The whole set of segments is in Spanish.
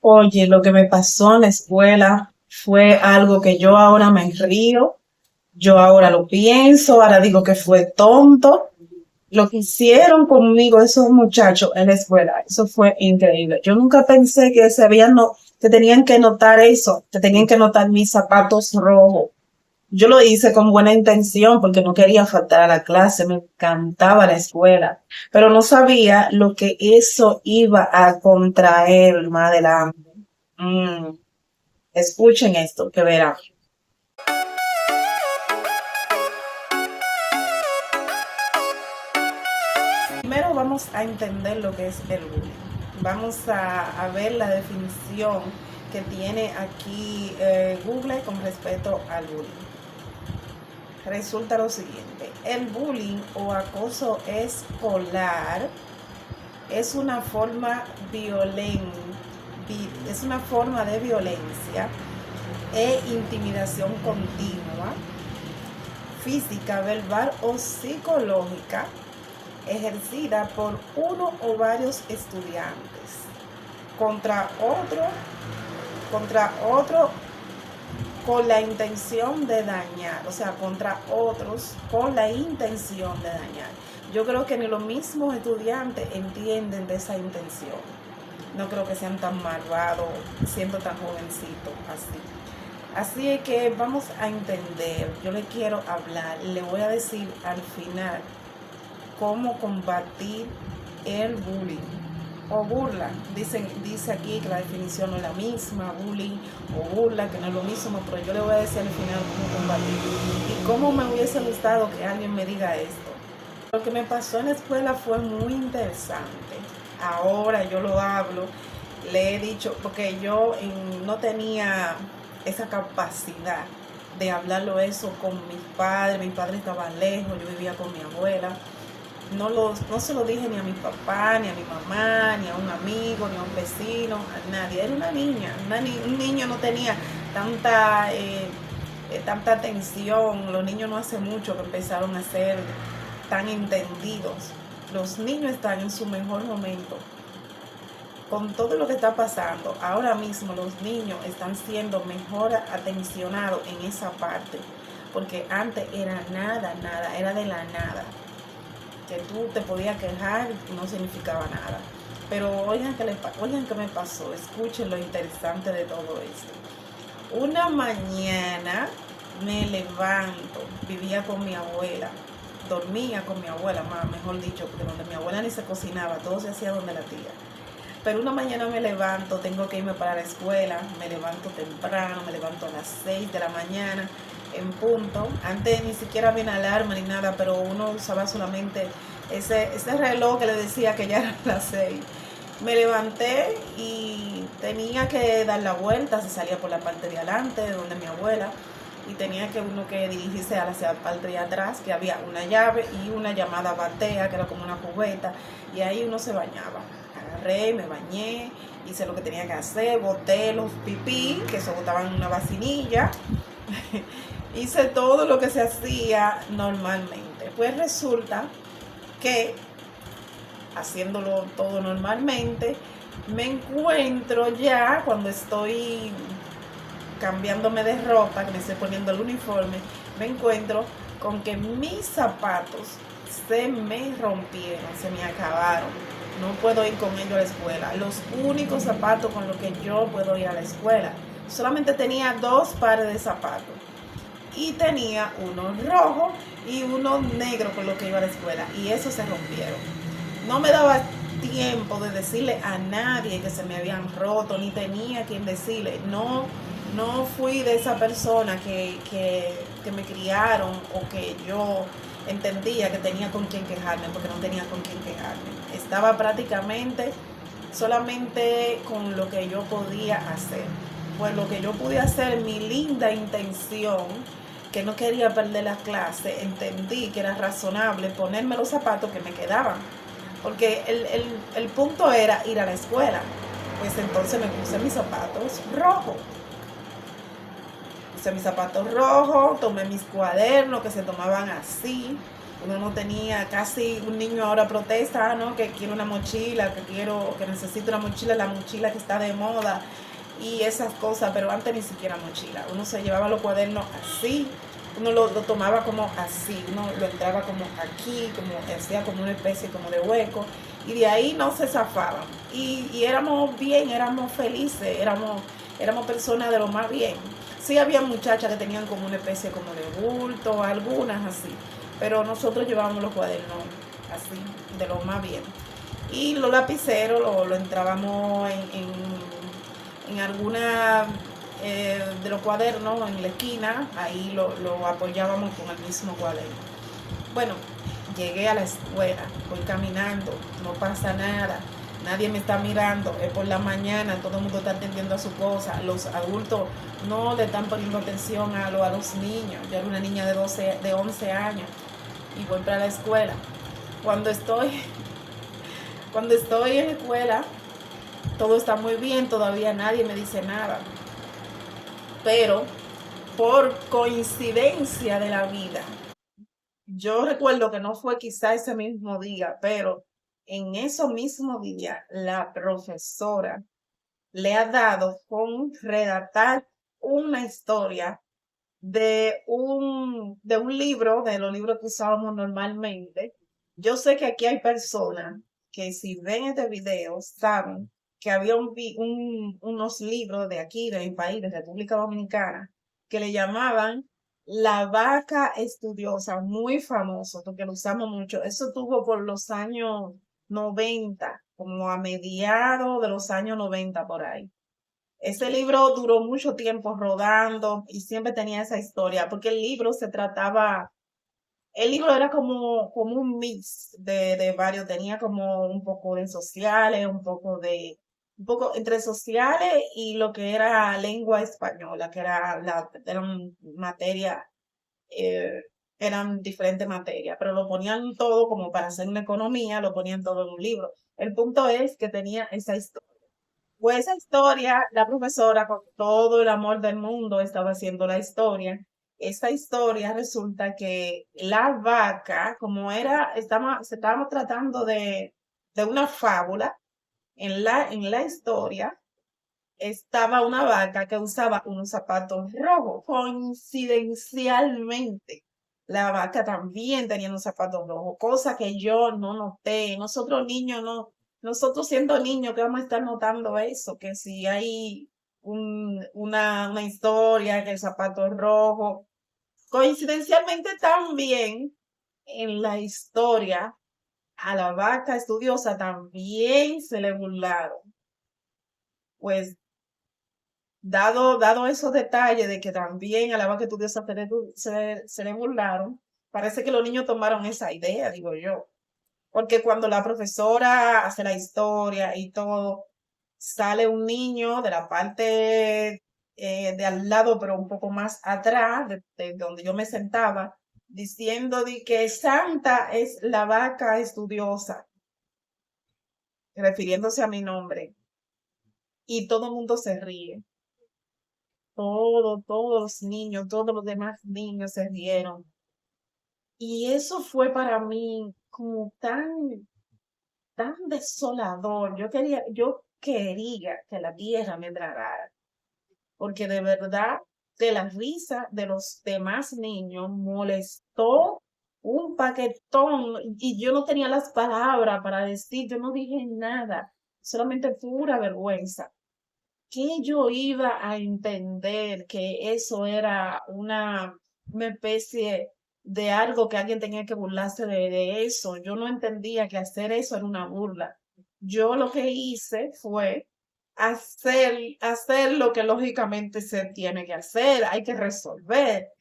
Oye, lo que me pasó en la escuela fue algo que yo ahora me río, yo ahora lo pienso, ahora digo que fue tonto. Lo que hicieron conmigo esos muchachos en la escuela, eso fue increíble. Yo nunca pensé que que tenían que notar eso, que tenían que notar mis zapatos rojos. Yo lo hice con buena intención porque no quería faltar a la clase, me encantaba la escuela, pero no sabía lo que eso iba a contraer más adelante. Mm, Escuchen esto, que verán. Primero vamos a entender lo que es el bullying. Vamos a ver la definición que tiene aquí Google con respecto al bullying. Resulta lo siguiente, el bullying o acoso escolar es una forma es una forma de violencia e intimidación continua, física, verbal o psicológica, ejercida por uno o varios estudiantes contra otro con la intención de dañar, o sea, contra otros con la intención de dañar. Yo creo que ni los mismos estudiantes entienden de esa intención. No creo que sean tan malvados siendo tan jovencitos así. Así es que vamos a entender, yo le quiero hablar, le voy a decir al final cómo combatir el bullying o burla. Dice aquí que la definición no es la misma, bullying o burla, que no es lo mismo, pero yo le voy a decir al final cómo combatir y cómo me hubiese gustado que alguien me diga esto. Lo que me pasó en la escuela fue muy interesante. Ahora yo lo hablo, le he dicho, porque yo no tenía esa capacidad de hablarlo eso con mis padres estaban lejos, yo vivía con mi abuela. No se lo dije ni a mi papá, ni a mi mamá, ni a un amigo, ni a un vecino, a nadie. Era una niña, un niño no tenía tanta atención. Los niños no hace mucho que empezaron a ser tan entendidos. Los niños están en su mejor momento. Con todo lo que está pasando, ahora mismo los niños están siendo mejor atencionados en esa parte. Porque antes era nada, era de la nada, que tú te podías quejar y no significaba nada. Pero oigan que me pasó, escuchen lo interesante de todo esto. Una mañana me levanto, vivía con mi abuela, dormía con mi abuela, mejor dicho, porque donde mi abuela ni se cocinaba, todo se hacía donde la tía. Pero una mañana me levanto, tengo que irme para la escuela, me levanto temprano, me levanto a las 6 de la mañana en punto. Antes ni siquiera había una alarma ni nada, pero uno usaba solamente ese reloj que le decía que ya eran las 6. Me levanté y tenía que dar la vuelta, se salía por la parte de adelante, de donde mi abuela, y tenía que uno que dirigirse hacia la parte de atrás, que había una llave y una llamada batea, que era como una cubeta, y ahí uno se bañaba. Agarré, me bañé, hice lo que tenía que hacer, boté los pipí, que se botaban en una vacinilla, hice todo lo que se hacía normalmente. Pues resulta que, haciéndolo todo normalmente, me encuentro ya cuando estoy cambiándome de ropa, que me estoy poniendo el uniforme, me encuentro con que mis zapatos se me rompieron, se me acabaron. No puedo ir con ellos a la escuela. Los únicos zapatos con los que yo puedo ir a la escuela. Solamente tenía 2 pares de zapatos. Y tenía uno rojo y uno negro con los que iba a la escuela. Y esos se rompieron. No me daba tiempo de decirle a nadie que se me habían roto, ni tenía quien decirle. No fui de esa persona que me criaron o que yo entendía que tenía con quién quejarme, porque no tenía con quién quejarme. Estaba prácticamente solamente con lo que yo podía hacer. Pues lo que yo pude hacer, mi linda intención, que no quería perder la clase, entendí que era razonable ponerme los zapatos que me quedaban. Porque el punto era ir a la escuela. Pues entonces me puse mis zapatos rojos. Puse mis zapatos rojos, tomé mis cuadernos que se tomaban así, Uno no tenía, casi un niño ahora protesta, ¿no? Que quiere una mochila, que necesita una mochila, la mochila que está de moda y esas cosas, pero antes ni siquiera mochila. Uno se llevaba los cuadernos así, uno lo tomaba como así, uno lo entraba como aquí, como hacía como una especie como de hueco, y de ahí no se zafaban. Y éramos bien, éramos felices, éramos personas de lo más bien. Sí había muchachas que tenían como una especie como de bulto, algunas así, pero nosotros llevábamos los cuadernos así, de lo más bien. Y los lapiceros lo entrábamos en alguna de los cuadernos en la esquina, ahí lo apoyábamos con el mismo cuaderno. Bueno, llegué a la escuela, voy caminando, no pasa nada, nadie me está mirando, es por la mañana, todo el mundo está atendiendo a su cosa, los adultos no le están poniendo atención a los niños. Yo era una niña de 11 años y voy para la escuela. Cuando estoy en la escuela, todo está muy bien, todavía nadie me dice nada. Pero por coincidencia de la vida, yo recuerdo que no fue quizá ese mismo día, pero en ese mismo día la profesora le ha dado con redactar una historia de un libro, de los libros que usábamos normalmente. Yo sé que aquí hay personas que si ven este video saben que había unos libros de aquí, de mi país, de República Dominicana, que le llamaban La Vaca Estudiosa, muy famoso, porque lo usamos mucho. Eso tuvo por los años 90, como a mediados de los años 90 por ahí. Ese libro duró mucho tiempo rodando y siempre tenía esa historia, porque el libro era como un mix de varios, tenía como un poco de sociales, un poco entre sociales y lo que era lengua española, que eran materia, eh, eran diferentes materias, pero lo ponían todo como para hacer una economía, lo ponían todo en un libro. El punto es que tenía esa historia. Pues esa historia, la profesora con todo el amor del mundo estaba haciendo la historia. Esta historia resulta que la vaca, como estábamos tratando de una fábula, en la historia estaba una vaca que usaba unos zapatos rojos. Coincidencialmente, la vaca también tenía unos zapatos rojos, cosa que yo no noté. Nosotros siendo niños, que vamos a estar notando eso, que si hay una historia, que el zapato es rojo. Coincidencialmente también en la historia a la vaca estudiosa también se le burlaron. Pues dado esos detalles de que también a la vaca estudiosa se le burlaron, parece que los niños tomaron esa idea, digo yo. Porque cuando la profesora hace la historia y todo, sale un niño de la parte de al lado, pero un poco más atrás, de donde yo me sentaba, diciendo que Santa es la vaca estudiosa, refiriéndose a mi nombre. Y todo el mundo se ríe. Todos los niños, todos los demás niños se rieron. Y eso fue para mí como tan desolador. Yo quería que la tierra me tragara, porque de verdad, de la risa de los demás niños molestó un paquetón y yo no tenía las palabras para decir, yo no dije nada, solamente pura vergüenza. ¿Qué yo iba a entender que eso era una especie de algo que alguien tenía que burlarse de eso? Yo no entendía que hacer eso era una burla. Yo lo que hice fue hacer lo que lógicamente se tiene que hacer, hay que resolver.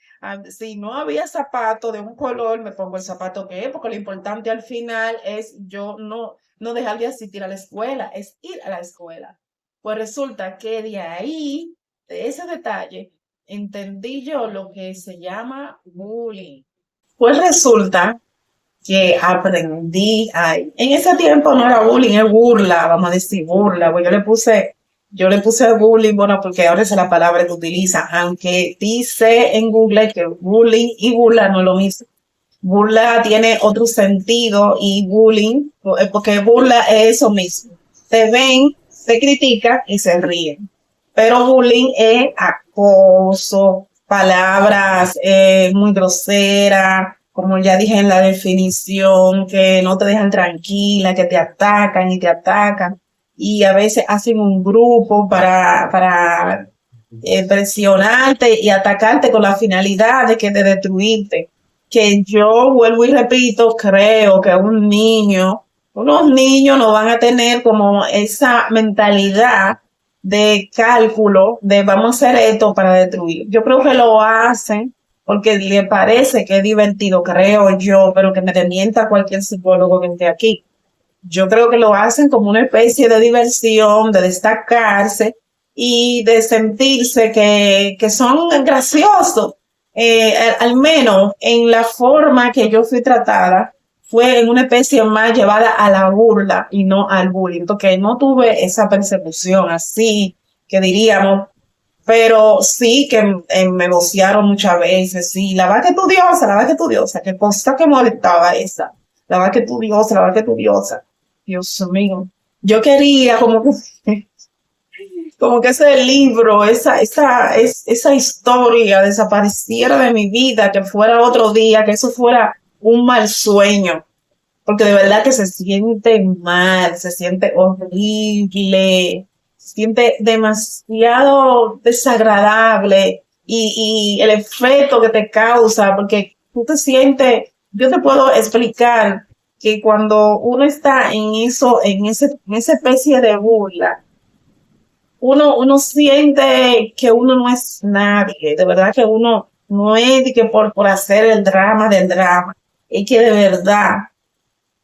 Si no había zapato de un color, me pongo el zapato que es, porque lo importante al final es yo no dejar de asistir a la escuela, es ir a la escuela. Pues resulta que de ahí, de ese detalle, entendí yo lo que se llama bullying. Pues resulta que en ese tiempo no era bullying, es burla, vamos a decir burla, pues yo le puse bullying, bueno, porque ahora esa es la palabra que utiliza, aunque dice en Google que bullying y burla no es lo mismo. Burla tiene otro sentido y bullying, porque burla es eso mismo. Se ven, se critica y se ríen. Pero bullying es acoso, palabras muy groseras, como ya dije en la definición, que no te dejan tranquila, que te atacan y te atacan. Y a veces hacen un grupo para presionarte y atacarte con la finalidad de que de destruirte. Que yo vuelvo y repito, creo que unos niños no van a tener como esa mentalidad de cálculo de vamos a hacer esto para destruir. Yo creo que lo hacen porque le parece que es divertido, creo yo, pero que me desmienta cualquier psicólogo que esté aquí. Yo creo que lo hacen como una especie de diversión, de destacarse y de sentirse que son graciosos. Al menos en la forma que yo fui tratada, fue en una especie más llevada a la burla y no al bullying, porque no tuve esa persecución así, que diríamos, pero sí que me vocearon muchas veces, sí, la va que tu diosa, la va que tu diosa, qué cosa que molestaba esa, la va que tu diosa, la va que tu diosa, Dios mío. Yo quería como que ese libro, esa historia desapareciera de mi vida, que fuera otro día, que eso fuera un mal sueño, porque de verdad que se siente mal, se siente horrible, se siente demasiado desagradable y el efecto que te causa, porque tú te sientes, yo te puedo explicar que cuando uno está en eso, en esa especie de burla, uno siente que uno no es nadie, de verdad que uno no es de que por hacer el drama del drama, es que de verdad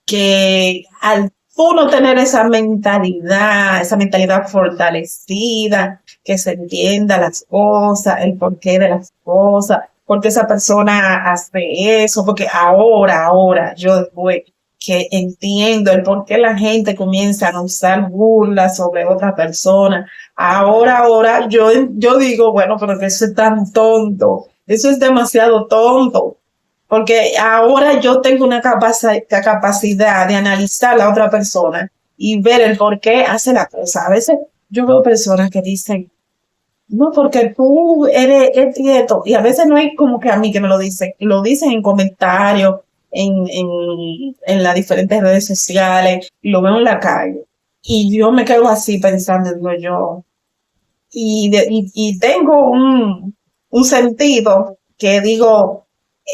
que al tú no tener esa mentalidad fortalecida, que se entienda las cosas, el porqué de las cosas, porque esa persona hace eso, porque ahora, yo después que entiendo el por qué la gente comienza a usar burlas sobre otra persona, ahora, yo digo, bueno, pero que eso es tan tonto, eso es demasiado tonto, porque ahora yo tengo una capacidad de analizar a la otra persona y ver el por qué hace la cosa. A veces yo veo personas que dicen, no, porque tú eres esto y esto, y a veces no hay como que a mí que me lo dicen en comentarios, en las diferentes redes sociales, y lo veo en la calle. Y yo me quedo así pensando, digo yo, y tengo un sentido que digo,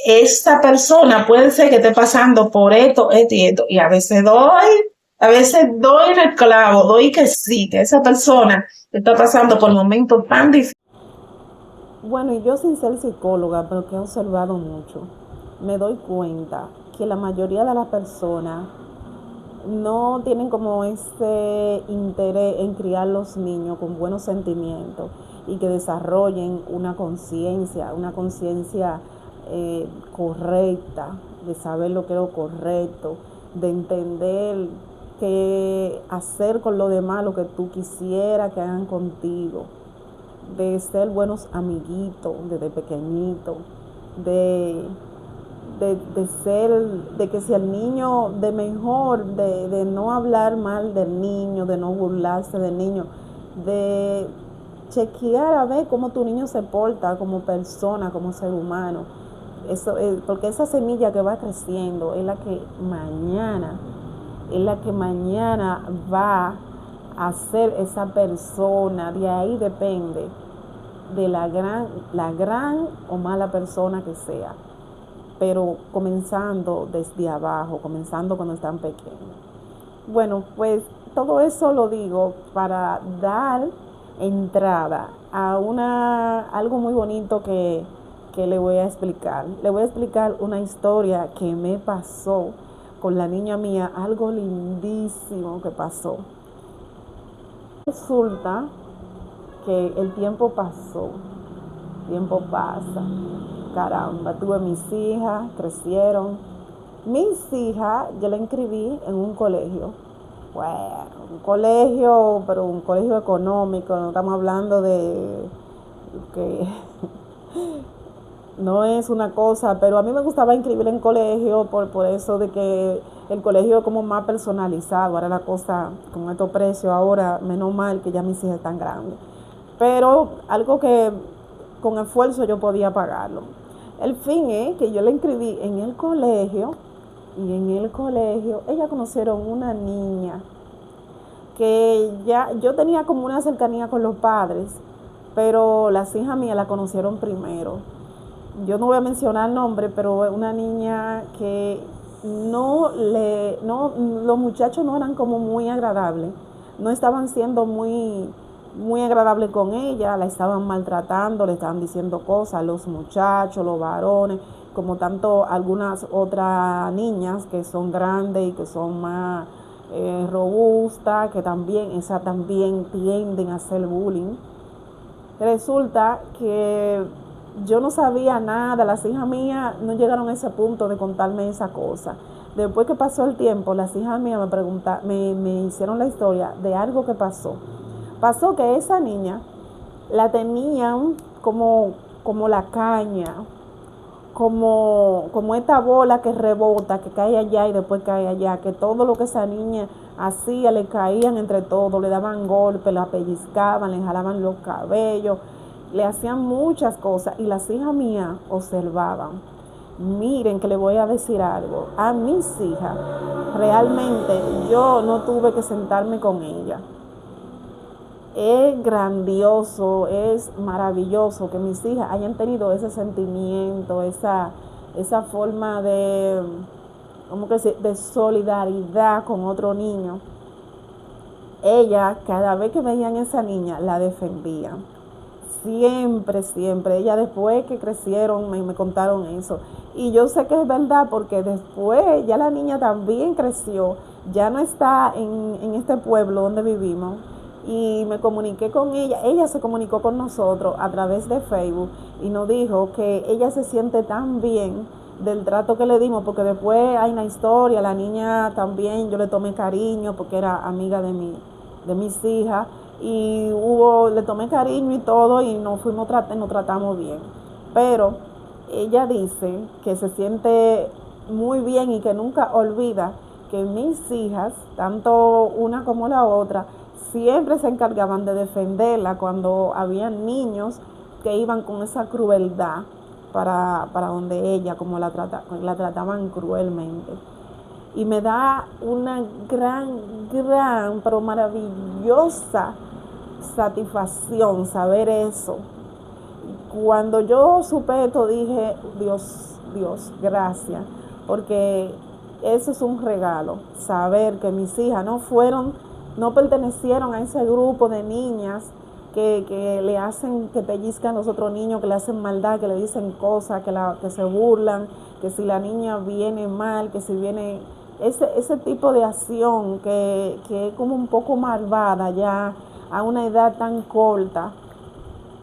esta persona puede ser que esté pasando por esto y esto, y a veces doy en el clavo, doy que sí, que esa persona está pasando por momentos tan difíciles. Bueno, y yo sin ser psicóloga, pero que he observado mucho, me doy cuenta que la mayoría de las personas no tienen como ese interés en criar los niños con buenos sentimientos y que desarrollen una conciencia correcta, de saber lo que es lo correcto, de entender que hacer con lo demás lo que tú quisieras que hagan contigo, de ser buenos amiguitos desde pequeñito, de, de ser, de que si el niño, de mejor, de no hablar mal del niño, de no burlarse del niño, de chequear a ver cómo tu niño se porta como persona, como ser humano. Eso, porque esa semilla que va creciendo es la que mañana va a ser esa persona. De ahí depende de la gran o mala persona que sea, pero comenzando desde abajo, comenzando cuando están pequeños. Bueno, pues todo eso lo digo para dar entrada a algo muy bonito que le voy a explicar. Le voy a explicar una historia que me pasó con la niña mía, algo lindísimo que pasó. Resulta que el tiempo pasó, el tiempo pasa, caramba, tuve mis hijas, crecieron. Mis hijas, yo la inscribí en un colegio. Bueno, un colegio, pero un colegio económico, no estamos hablando de que no es una cosa, pero a mí me gustaba inscribir en colegio por eso de que el colegio es como más personalizado. Ahora la cosa con estos precios, ahora menos mal que ya mis hijas están grandes. Pero algo que con esfuerzo yo podía pagarlo. El fin es que yo la inscribí en el colegio y en el colegio ellas conocieron una niña que ya yo tenía como una cercanía con los padres, pero las hijas mías la conocieron primero. Yo no voy a mencionar el nombre, pero una niña que los muchachos no eran como muy agradables, no estaban siendo muy agradables con ella, la estaban maltratando, le estaban diciendo cosas, los muchachos, los varones, como tanto algunas otras niñas que son grandes y que son más robustas, que también, esas también tienden a hacer bullying. Resulta que yo no sabía nada, las hijas mías no llegaron a ese punto de contarme esa cosa. Después que pasó el tiempo, las hijas mías me hicieron la historia de algo que pasó. Pasó que esa niña la tenían como la caña, como esta bola que rebota, que cae allá y después cae allá, que todo lo que esa niña hacía le caían entre todos, le daban golpes, la pellizcaban, le jalaban los cabellos, le hacían muchas cosas y las hijas mías observaban. Miren que le voy a decir algo, a mis hijas realmente yo no tuve que sentarme con ella. Es grandioso, es maravilloso que mis hijas hayan tenido ese sentimiento, esa forma de, ¿cómo que decir?, de solidaridad con otro niño. Ella, cada vez que veían a esa niña, la defendían. Siempre, siempre. Ella después que crecieron me contaron eso. Y yo sé que es verdad porque después ya la niña también creció. Ya no está en este pueblo donde vivimos. Y me comuniqué con ella se comunicó con nosotros a través de Facebook y nos dijo que ella se siente tan bien del trato que le dimos, porque después hay una historia, la niña también yo le tomé cariño porque era amiga de mis hijas y le tomé cariño y todo y nos tratamos bien. Pero ella dice que se siente muy bien y que nunca olvida que mis hijas, tanto una como la otra, siempre se encargaban de defenderla cuando había niños que iban con esa crueldad para donde ella, como la trataban cruelmente. Y me da una gran, pero maravillosa satisfacción saber eso. Cuando yo supe esto dije, Dios, gracias, porque eso es un regalo, saber que mis hijas no pertenecieron a ese grupo de niñas que le hacen, que pellizcan a los otros niños, que le hacen maldad, que le dicen cosas, que se burlan, que si la niña viene mal, que si viene ese tipo de acción que es como un poco malvada ya a una edad tan corta,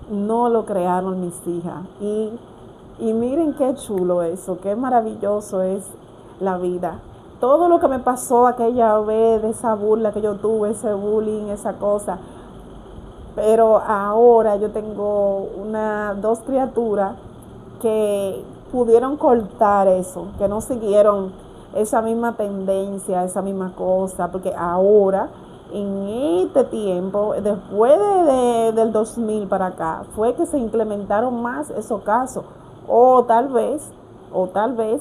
no lo crearon mis hijas. Y miren qué chulo eso, qué maravilloso es la vida. Todo lo que me pasó aquella vez, de esa burla que yo tuve, ese bullying, esa cosa. Pero ahora yo tengo dos criaturas que pudieron cortar eso, que no siguieron esa misma tendencia, esa misma cosa, porque ahora, en este tiempo, después del 2000 para acá, fue que se implementaron más esos casos, o tal vez,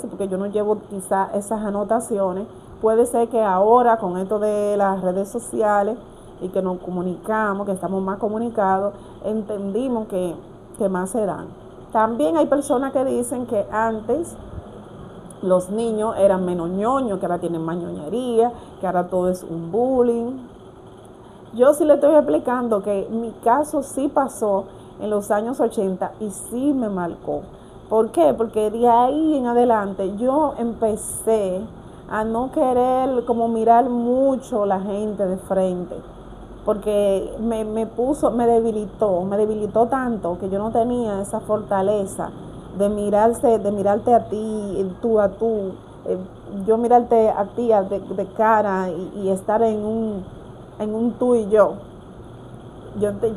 porque yo no llevo quizá esas anotaciones, puede ser que ahora con esto de las redes sociales y que nos comunicamos, que estamos más comunicados, entendimos que más se dan. También hay personas que dicen que antes los niños eran menos ñoños, que ahora tienen más ñoñería, que ahora todo es un bullying. Yo sí le estoy explicando que mi caso sí pasó en los años 80 y sí me marcó. ¿Por qué? Porque de ahí en adelante yo empecé a no querer como mirar mucho la gente de frente, porque me debilitó tanto que yo no tenía esa fortaleza de mirarte a ti, tú a tú, yo mirarte a ti de cara y estar en un tú y yo.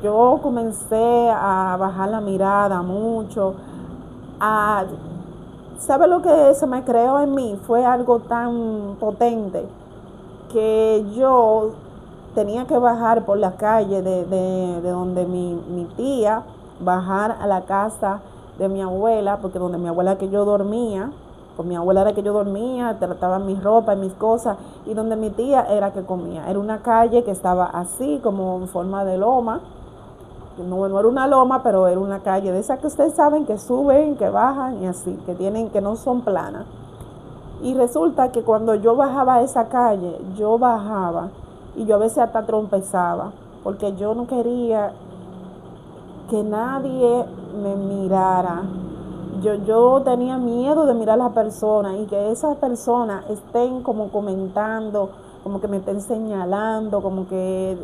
Yo comencé a bajar la mirada mucho, ¿Sabe lo que se me creó en mí? Fue algo tan potente que yo tenía que bajar por la calle de donde mi tía, bajar a la casa de mi abuela, porque donde mi abuela que yo dormía, con mi abuela era que yo dormía, trataba mi ropa y mis cosas, y donde mi tía era que comía. Era una calle que estaba así, como en forma de loma. No era una loma, pero era una calle de esas que ustedes saben que suben, que bajan y así, que no son planas. Y resulta que cuando yo bajaba a esa calle, yo bajaba y yo a veces hasta trompezaba, porque yo no quería que nadie me mirara. Yo tenía miedo de mirar a las personas y que esas personas estén como comentando, como que me estén señalando, como que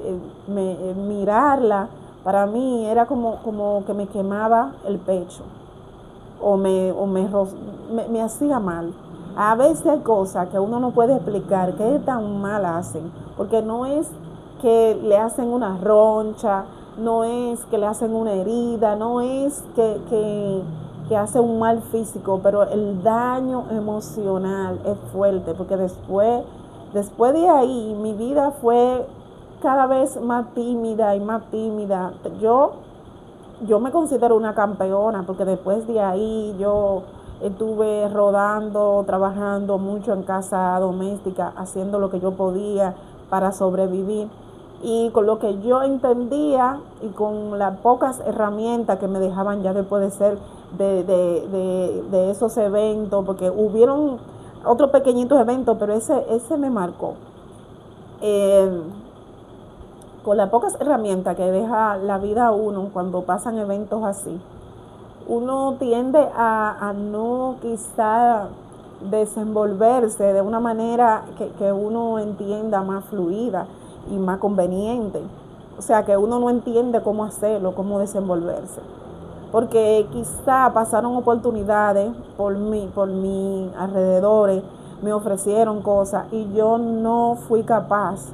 mirarla. Para mí era como que me quemaba el pecho o me hacía mal. A veces hay cosas que uno no puede explicar qué tan mal hacen, porque no es que le hacen una roncha, no es que le hacen una herida, no es que hace un mal físico, pero el daño emocional es fuerte, porque después de ahí mi vida fue cada vez más tímida y más tímida. Yo me considero una campeona, porque después de ahí yo estuve rodando, trabajando mucho en casa doméstica, haciendo lo que yo podía para sobrevivir. Y con lo que yo entendía y con las pocas herramientas que me dejaban ya después de ser de esos eventos, porque hubieron otros pequeñitos eventos, pero ese me marcó. Con las pocas herramientas que deja la vida a uno cuando pasan eventos así, uno tiende a no quizá desenvolverse de una manera que uno entienda más fluida y más conveniente. O sea, que uno no entiende cómo hacerlo, cómo desenvolverse. Porque quizá pasaron oportunidades por mi alrededores, me ofrecieron cosas y yo no fui capaz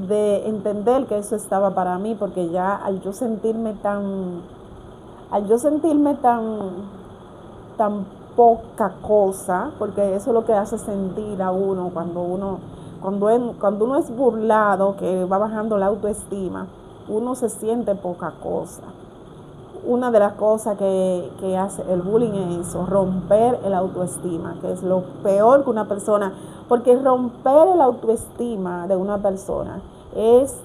de entender que eso estaba para mí, porque ya al yo sentirme tan poca cosa, porque eso es lo que hace sentir a uno cuando uno es burlado, que va bajando la autoestima, uno se siente poca cosa. Una de las cosas que hace el bullying es eso, romper el autoestima, que es lo peor que una persona, porque romper el autoestima de una persona es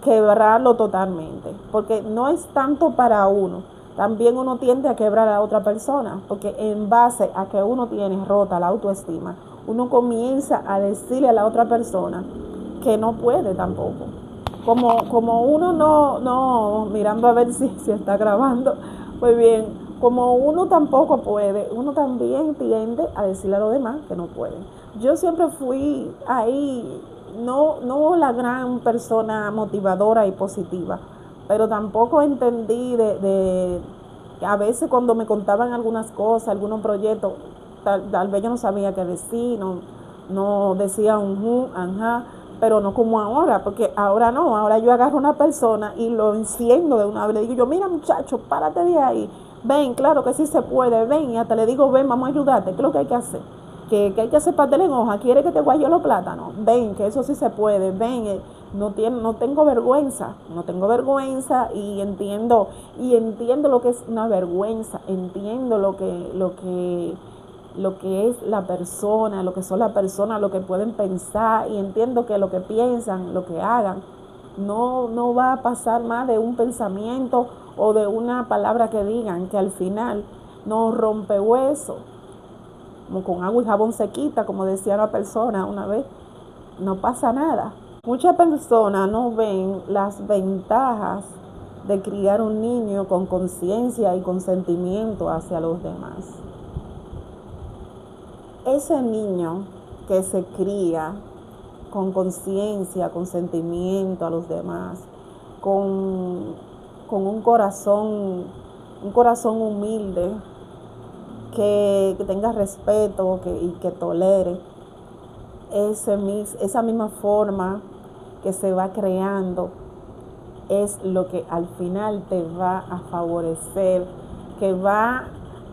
quebrarlo totalmente, porque no es tanto para uno, también uno tiende a quebrar a otra persona, porque en base a que uno tiene rota la autoestima, uno comienza a decirle a la otra persona que no puede tampoco. Como uno no, mirando a ver si está grabando, pues bien, como uno tampoco puede, uno también tiende a decirle a los demás que no pueden. Yo siempre fui ahí, no la gran persona motivadora y positiva, pero tampoco entendí a veces cuando me contaban algunas cosas, algunos proyectos, tal vez yo no sabía qué decir, no decía un ajá, pero no como ahora, porque ahora no, ahora yo agarro a una persona y lo enciendo de una vez, le digo yo, mira muchacho, párate de ahí, ven, claro que sí se puede, ven, y hasta le digo, ven, vamos a ayudarte, ¿qué es lo que hay que hacer? Que hay que hacer pastel en hoja, ¿quiere que te guaye los plátanos? Ven, que eso sí se puede, ven, no tengo vergüenza y entiendo lo que es una vergüenza, entiendo lo que es la persona, lo que son las personas, lo que pueden pensar, y entiendo que lo que piensan, lo que hagan, no va a pasar más de un pensamiento o de una palabra que digan, que al final nos rompe hueso, como con agua y jabón se quita, como decía una persona una vez, no pasa nada. Muchas personas no ven las ventajas de criar un niño con conciencia y con sentimiento hacia los demás. Ese niño que se cría con conciencia, con sentimiento a los demás, con un corazón humilde, que tenga respeto y que tolere, esa misma forma que se va creando es lo que al final te va a favorecer, que va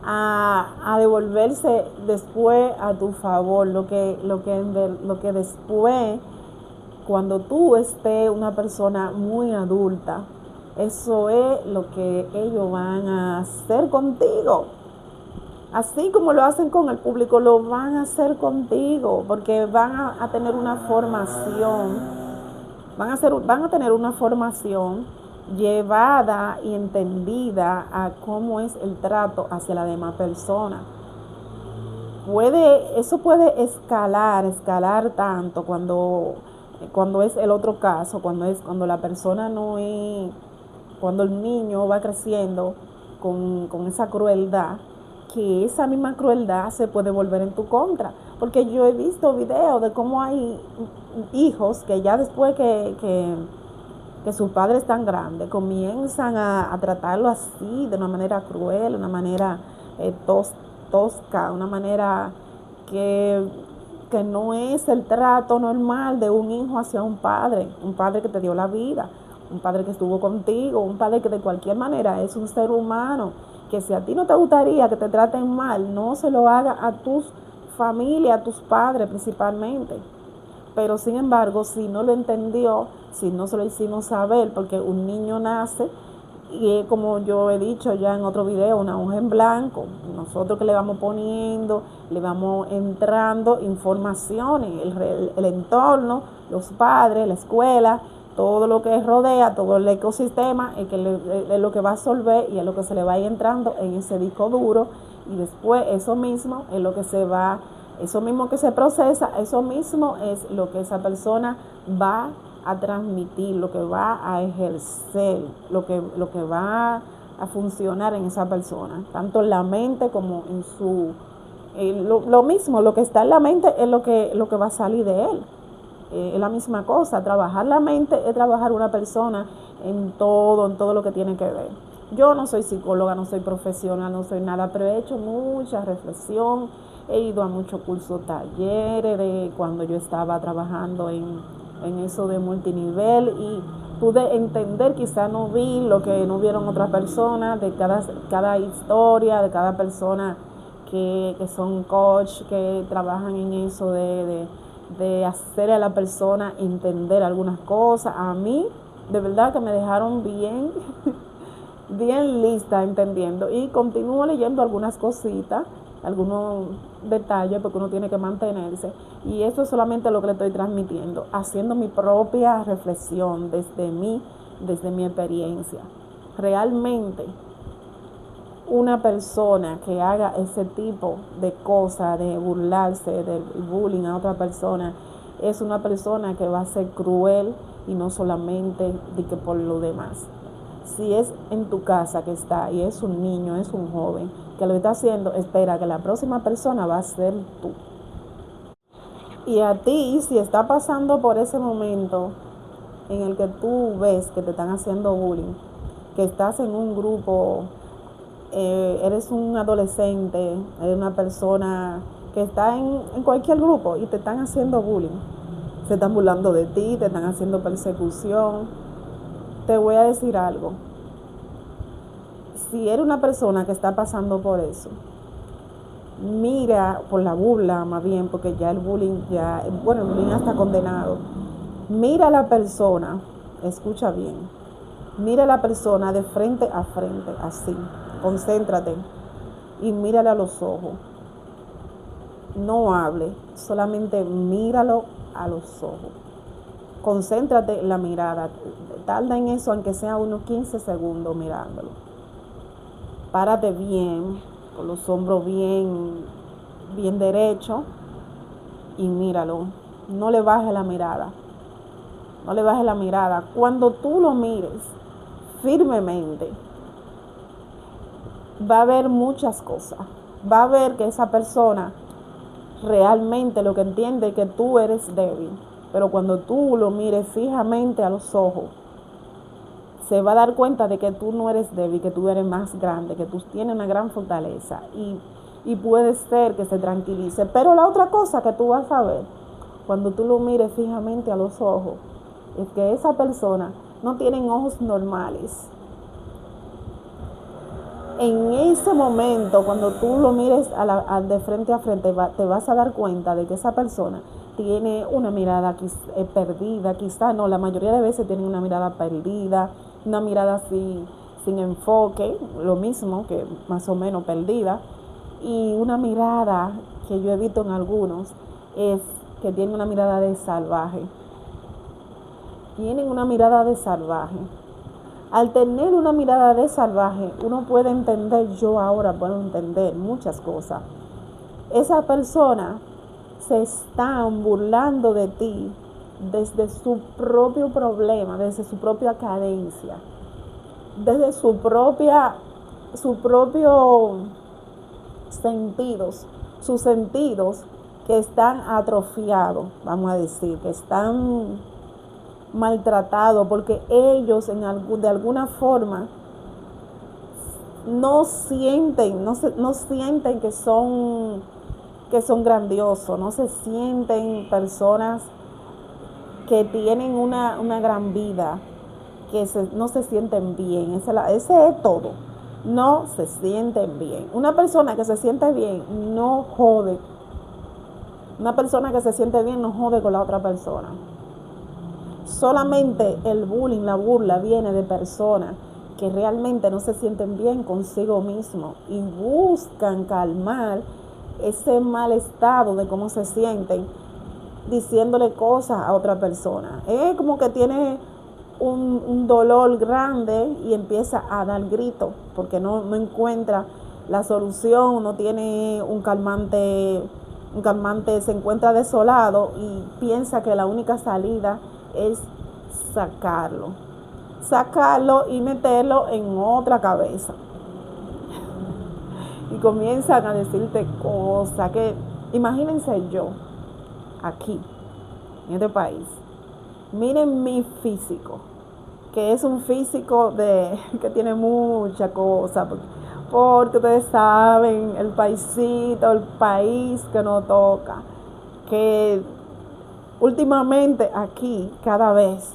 a devolverse después a tu favor, lo que después, cuando tú estés una persona muy adulta, eso es lo que ellos van a hacer contigo. Así como lo hacen con el público, lo van a hacer contigo, porque van a tener una formación, van a tener una formación llevada y entendida a cómo es el trato hacia la demás persona. Eso puede escalar tanto cuando es el otro caso, cuando la persona no es, cuando el niño va creciendo con esa crueldad, que esa misma crueldad se puede volver en tu contra. Porque yo he visto videos de cómo hay hijos que ya después que sus padres están grandes, comienzan a tratarlo así, de una manera cruel, de una manera tosca, una manera que no es el trato normal de un hijo hacia un padre que te dio la vida, un padre que estuvo contigo, un padre que de cualquier manera es un ser humano, que si a ti no te gustaría que te traten mal, no se lo haga a tus familias, a tus padres principalmente. Pero sin embargo, si no lo entendió, si no se lo hicimos saber, porque un niño nace y como yo he dicho ya en otro video, una hoja en blanco, nosotros que le vamos poniendo, le vamos entrando informaciones, el entorno, los padres, la escuela, todo lo que rodea, todo el ecosistema, es lo que va a absorber y es lo que se le va a ir entrando en ese disco duro, y después eso mismo es lo que eso mismo que se procesa, eso mismo es lo que esa persona va a transmitir, lo que va a ejercer, lo que va a funcionar en esa persona, tanto en la mente como en su... lo mismo, lo que está en la mente es lo que va a salir de él. Es la misma cosa, trabajar la mente es trabajar una persona en todo lo que tiene que ver. Yo no soy psicóloga, no soy profesional, no soy nada, pero he hecho mucha reflexión, he ido a muchos cursos, talleres de cuando yo estaba trabajando en eso de multinivel, y pude entender, quizá no vi lo que no vieron otras personas, de cada historia, de cada persona que son coach, que trabajan en eso de hacer a la persona entender algunas cosas. A mí, de verdad que me dejaron bien, bien lista entendiendo, y continúo leyendo algunas cositas, algunos detalles, porque uno tiene que mantenerse, y eso es solamente lo que le estoy transmitiendo, haciendo mi propia reflexión desde mi experiencia. Realmente una persona que haga ese tipo de cosas, de burlarse del bullying a otra persona, es una persona que va a ser cruel, y no solamente de que por lo demás. Si es en tu casa que está y es un niño, es un joven que lo está haciendo, espera que la próxima persona va a ser tú. Y a ti, si está pasando por ese momento en el que tú ves que te están haciendo bullying, que estás en un grupo, eres un adolescente, eres una persona que está en cualquier grupo y te están haciendo bullying, se están burlando de ti, te están haciendo persecución, te voy a decir algo. Si eres una persona que está pasando por eso, mira, por la burla más bien, porque ya el bullying ya está condenado. Mira a la persona, escucha bien, mira a la persona de frente a frente, así, concéntrate y mírale a los ojos. No hable, solamente míralo a los ojos. Concéntrate en la mirada, tarda en eso, aunque sea unos 15 segundos mirándolo. Párate bien, con los hombros bien derechos, y míralo. No le bajes la mirada. No le bajes la mirada. Cuando tú lo mires firmemente, va a ver muchas cosas. Va a ver que esa persona realmente lo que entiende es que tú eres débil. Pero cuando tú lo mires fijamente a los ojos, se va a dar cuenta de que tú no eres débil, que tú eres más grande, que tú tienes una gran fortaleza, y puede ser que se tranquilice. Pero la otra cosa que tú vas a ver cuando tú lo mires fijamente a los ojos es que esa persona no tiene ojos normales. en ese momento, cuando tú lo mires de frente a frente, te vas a dar cuenta de que esa persona tiene una mirada perdida, quizá no, la mayoría de veces tienen una mirada perdida, una mirada sin enfoque, lo mismo que más o menos perdida, y una mirada que yo he visto en algunos es que tienen una mirada de salvaje. Tienen una mirada de salvaje. Al tener una mirada de salvaje, uno puede entender, yo ahora puedo entender muchas cosas. Esa persona se está burlando de ti desde su propio problema, desde su propia carencia, desde sus propios sentidos que están atrofiados, vamos a decir, que están maltratados, porque ellos de alguna forma no sienten que son grandiosos, no se sienten personas que tienen una gran vida, que no se sienten bien. Ese es todo. No se sienten bien. Una persona que se siente bien no jode. Una persona que se siente bien no jode con la otra persona. Solamente el bullying, la burla, viene de personas que realmente no se sienten bien consigo mismo y buscan calmar ese mal estado de cómo se sienten diciéndole cosas a otra persona. Es como que tiene un dolor grande y empieza a dar gritos porque no encuentra la solución, no tiene un calmante, se encuentra desolado y piensa que la única salida es sacarlo y meterlo en otra cabeza. Y comienzan a decirte cosas que, imagínense yo, aquí, en este país, miren mi físico, que es un físico que tiene mucha cosa, porque ustedes saben, el paisito, el país que nos toca, que últimamente aquí cada vez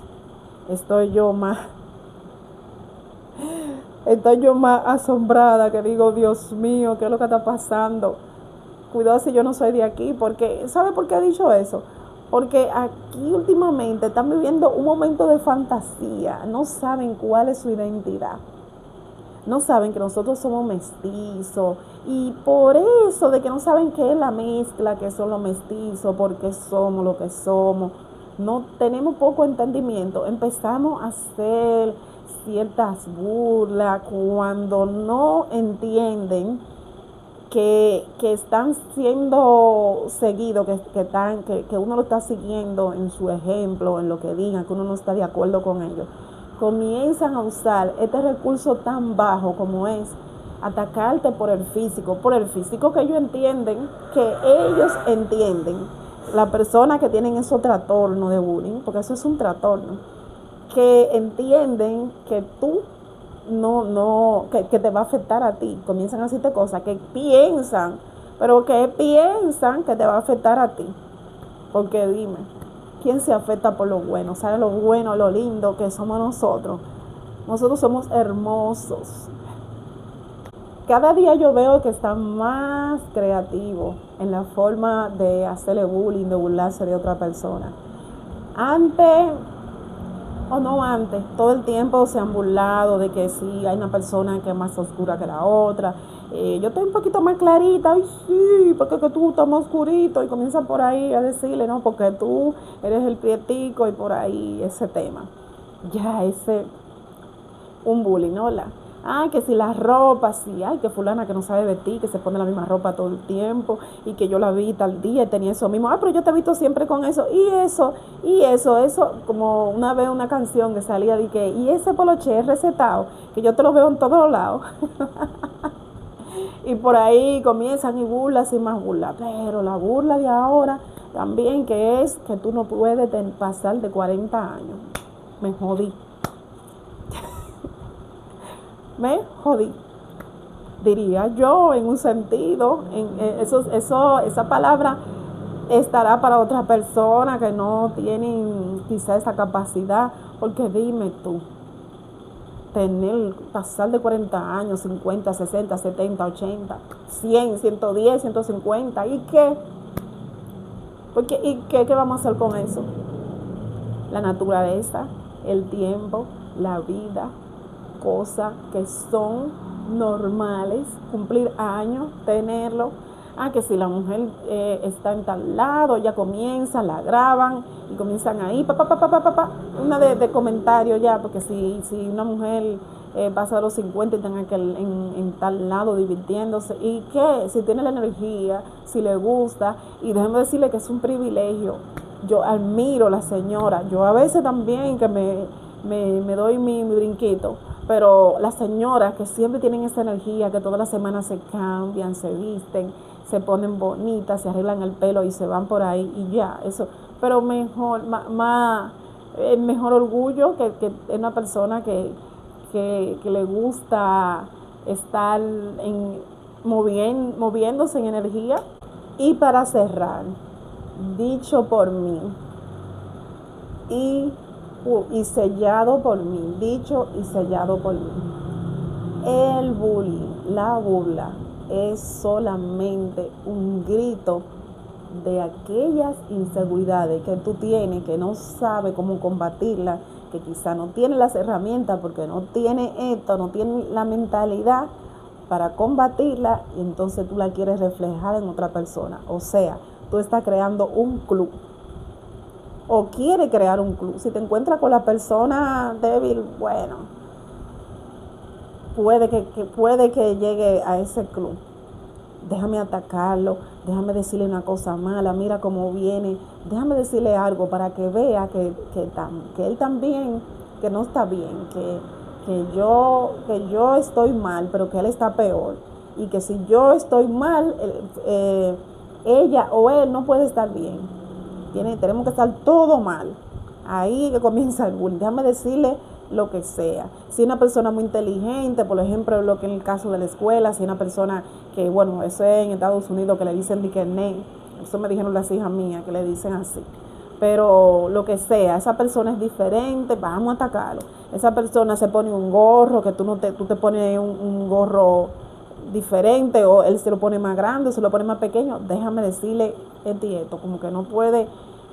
estoy yo más asombrada, que digo, Dios mío, ¿qué es lo que está pasando? Cuidado si yo no soy de aquí, porque, ¿sabe por qué he dicho eso? Porque aquí últimamente están viviendo un momento de fantasía, no saben cuál es su identidad. No saben que nosotros somos mestizos y por eso de que no saben qué es la mezcla, qué son los mestizos, por qué somos lo que somos, no tenemos poco entendimiento. Empezamos a hacer ciertas burlas cuando no entienden que están siendo seguidos, que uno lo está siguiendo en su ejemplo, en lo que digan, que uno no está de acuerdo con ellos. Comienzan a usar este recurso tan bajo como es atacarte por el físico que ellos entienden, las personas que tienen esos trastornos de bullying, porque eso es un trastorno, que entienden que tú que te va a afectar a ti. Comienzan a decirte cosas que piensan que te va a afectar a ti. Porque dime, ¿quién se afecta por lo bueno? ¿Sabe lo bueno, lo lindo que somos nosotros? Nosotros somos hermosos. Cada día yo veo que están más creativos en la forma de hacerle bullying, de burlarse de otra persona. Antes, todo el tiempo se han burlado de que sí, hay una persona que es más oscura que la otra. Yo estoy un poquito más clarita, ay sí, porque que tú estás más oscurito, y comienzan por ahí a decirle, no, porque tú eres el prietico, y por ahí ese tema. Ya un bullying, ¿no? Ay, que si la ropa, sí, ay, que fulana que no sabe vestir, que se pone la misma ropa todo el tiempo, y que yo la vi tal día y tenía eso mismo, pero yo te he visto siempre con eso, y eso, como una vez una canción que salía de que, y ese poloche es recetado, que yo te lo veo en todos lados. Y por ahí comienzan y burlas y más burlas, pero la burla de ahora también, que es que tú no puedes pasar de 40 años, me jodí. Diría yo, en un sentido, esa palabra estará para otras personas que no tienen quizá esa capacidad, porque dime tú, pasar de 40 años, 50, 60, 70, 80, 100, 110, 150. ¿Y qué? ¿Y qué vamos a hacer con eso? La naturaleza, el tiempo, la vida, cosas que son normales, cumplir años, tenerlo. Que si la mujer está en tal lado, ya comienzan, la graban y comienzan ahí, una de comentarios ya, porque si una mujer pasa a los 50 y está en tal lado divirtiéndose, ¿y qué? Si tiene la energía, si le gusta, y déjame decirle que es un privilegio. Yo admiro a la señora, yo a veces también que me doy mi brinquito, pero las señoras que siempre tienen esa energía, que todas las semanas se cambian, se visten, se ponen bonitas, se arreglan el pelo y se van por ahí y ya, eso. Pero mejor, mejor orgullo que una persona que le gusta estar moviéndose en energía. Y para cerrar, dicho por mí y sellado por mí, dicho y sellado por mí, el bullying, la burla, es solamente un grito de aquellas inseguridades que tú tienes, que no sabes cómo combatirlas, que quizá no tiene las herramientas porque no tiene esto, no tiene la mentalidad para combatirla, y entonces tú la quieres reflejar en otra persona. O sea, tú estás creando un club o quieres crear un club. Si te encuentras con la persona débil, bueno, puede que llegue a ese club. Déjame atacarlo, déjame decirle una cosa mala, mira cómo viene, déjame decirle algo para que vea que él también, que no está bien, que yo estoy mal, pero que él está peor, y que si yo estoy mal, ella o él no puede estar bien. Tenemos que estar todo mal. Ahí que comienza el bullying. Déjame decirle lo que sea. Si una persona muy inteligente, por ejemplo, lo que en el caso de la escuela, si una persona que, bueno, eso es en Estados Unidos, que le dicen diquerné, eso me dijeron las hijas mías, que le dicen así. Pero lo que sea, esa persona es diferente, vamos a atacarlo. Esa persona se pone un gorro, que tú te pones un gorro diferente, o él se lo pone más grande, se lo pone más pequeño, déjame decirle esto, como que no puede,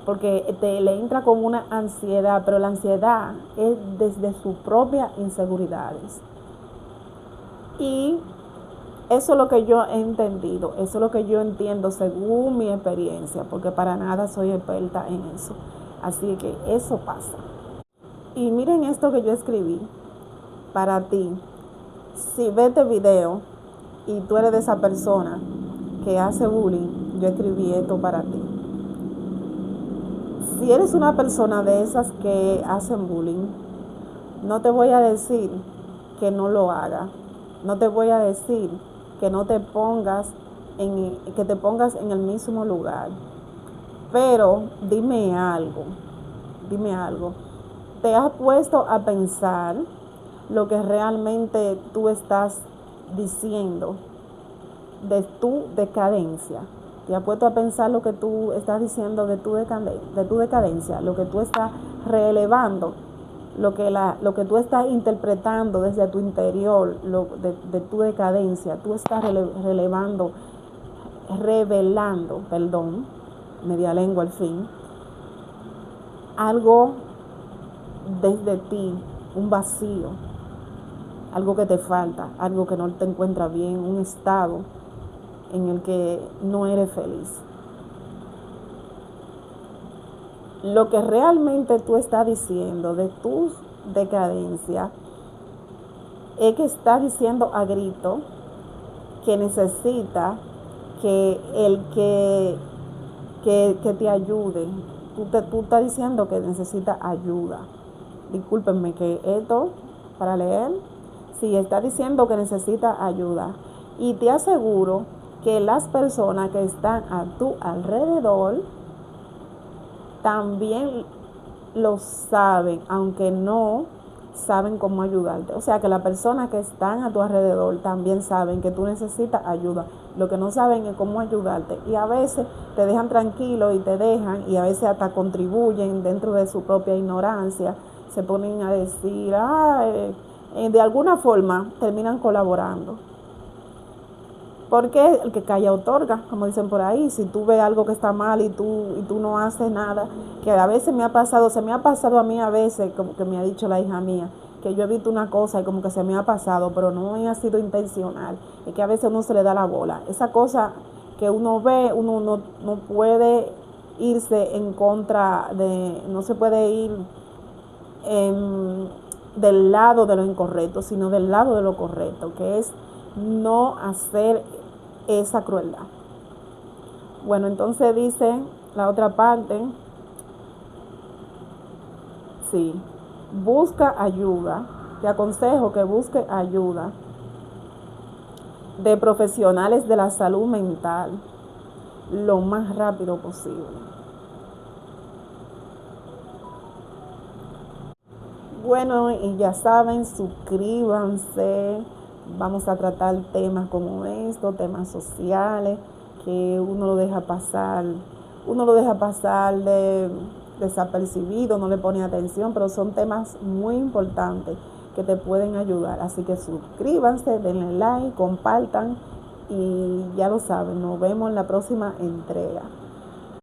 porque le entra con una ansiedad, pero la ansiedad es desde sus propias inseguridades. Y eso es lo que yo he entendido, eso es lo que yo entiendo según mi experiencia, porque para nada soy experta en eso. Así que eso pasa. Y miren esto que yo escribí para ti. Si ves este video y tú eres de esa persona que hace bullying, yo escribí esto para ti. Si eres una persona de esas que hacen bullying, no te voy a decir que no lo hagas. No te voy a decir que no te pongas que te pongas en el mismo lugar. Pero dime algo. ¿Te has puesto a pensar lo que realmente tú estás diciendo de tu decadencia? ¿Te has puesto a pensar lo que tú estás diciendo de tu decadencia? Lo que tú estás relevando, lo que tú estás interpretando desde tu interior, de tu decadencia. Tú estás revelando, media lengua al fin, algo desde ti, un vacío, algo que te falta, algo que no te encuentra bien, un estado en el que no eres feliz. Lo que realmente tú estás diciendo de tu decadencia es que estás diciendo a grito que necesita que te ayude. Tú estás diciendo que necesita ayuda. Discúlpenme que esto, para leer, sí, está diciendo que necesita ayuda. Y te aseguro que las personas que están a tu alrededor también lo saben, aunque no saben cómo ayudarte. O sea que las personas que están a tu alrededor también saben que tú necesitas ayuda. Lo que no saben es cómo ayudarte. Y a veces te dejan tranquilo y te dejan, y a veces hasta contribuyen dentro de su propia ignorancia. Se ponen a decir, de alguna forma terminan colaborando. Porque el que calla otorga, como dicen por ahí. Si tú ves algo que está mal y tú no haces nada, que a veces se me ha pasado a mí a veces, como que me ha dicho la hija mía, que yo he visto una cosa y como que se me ha pasado, pero no ha sido intencional, es que a veces uno se le da la bola. Esa cosa que uno ve, uno no puede irse en contra no se puede ir del lado de lo incorrecto, sino del lado de lo correcto, que es no hacer esa crueldad. Bueno, entonces dice la otra parte, sí, busca ayuda, te aconsejo que busque ayuda de profesionales de la salud mental lo más rápido posible. Bueno, y ya saben, suscríbanse. Vamos a tratar temas como estos, temas sociales, que uno lo deja pasar desapercibido, no le pone atención, pero son temas muy importantes que te pueden ayudar. Así que suscríbanse, denle like, compartan y ya lo saben, nos vemos en la próxima entrega.